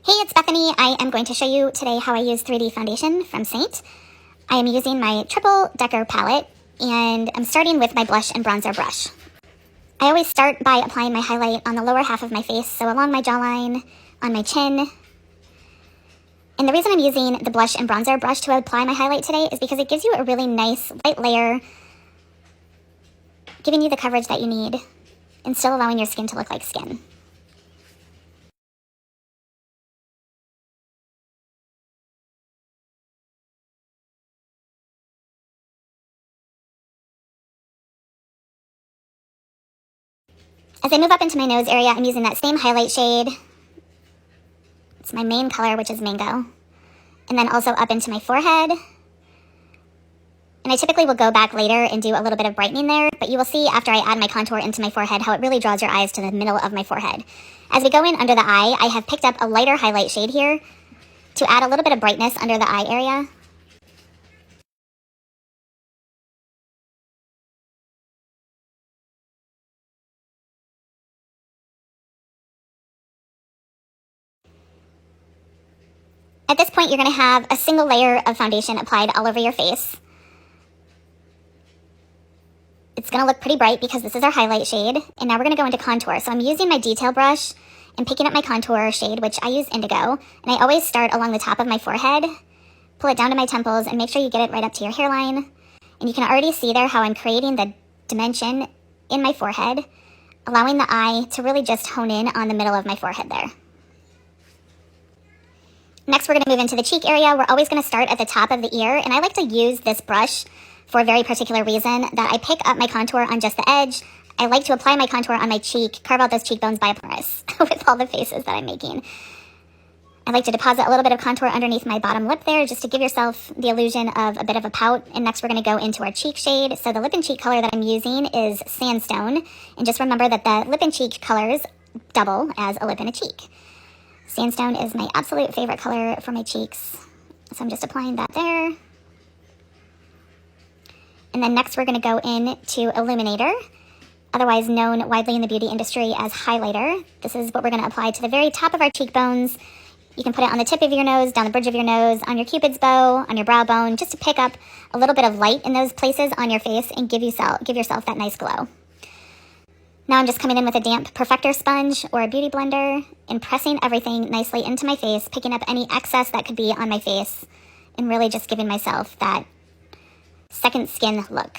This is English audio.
Hey, it's Bethany. I am going to show you today how I use 3D foundation from Seint. I am using my triple decker palette, and I'm starting with my blush and bronzer brush. I always start by applying my highlight on the lower half of my face, so along my jawline, on my chin. And the reason I'm using the blush and bronzer brush to apply my highlight today is because it gives you a really nice light layer, giving you the coverage that you need, and still allowing your skin to look like skin. As I move up into my nose area, I'm using that same highlight shade. It's my main color, which is Mango. And then also up into my forehead. And I typically will go back later and do a little bit of brightening there, but you will see after I add my contour into my forehead how it really draws your eyes to the middle of my forehead. As we go in under the eye, I have picked up a lighter highlight shade here to add a little bit of brightness under the eye area. At this point, you're going to have a single layer of foundation applied all over your face. It's going to look pretty bright because this is our highlight shade. And now we're going to go into contour. So I'm using my detail brush and picking up my contour shade, which I use Indigo. And I always start along the top of my forehead, pull it down to my temples, and make sure you get it right up to your hairline. And you can already see there how I'm creating the dimension in my forehead, allowing the eye to really just hone in on the middle of my forehead there. Next, we're going to move into the cheek area. We're always going to start at the top of the ear, and I like to use this brush for a very particular reason, that I pick up my contour on just the edge. I like to apply my contour on my cheek, carve out those cheekbones by Paris with all the faces that I'm making. I like to deposit a little bit of contour underneath my bottom lip there, just to give yourself the illusion of a bit of a pout. And next, we're going to go into our cheek shade. So the lip and cheek color that I'm using is Sandstone, and just remember that the lip and cheek colors double as a lip and a cheek. Sandstone is my absolute favorite color for my cheeks. So I'm just applying that there. And then next we're going to go into Illuminator, otherwise known widely in the beauty industry as highlighter. This is what we're going to apply to the very top of our cheekbones. You can put it on the tip of your nose, down the bridge of your nose, on your cupid's bow, on your brow bone, just to pick up a little bit of light in those places on your face and give yourself that nice glow. Now I'm just coming in with a damp perfector sponge or a beauty blender and pressing everything nicely into my face, picking up any excess that could be on my face, and really just giving myself that second skin look.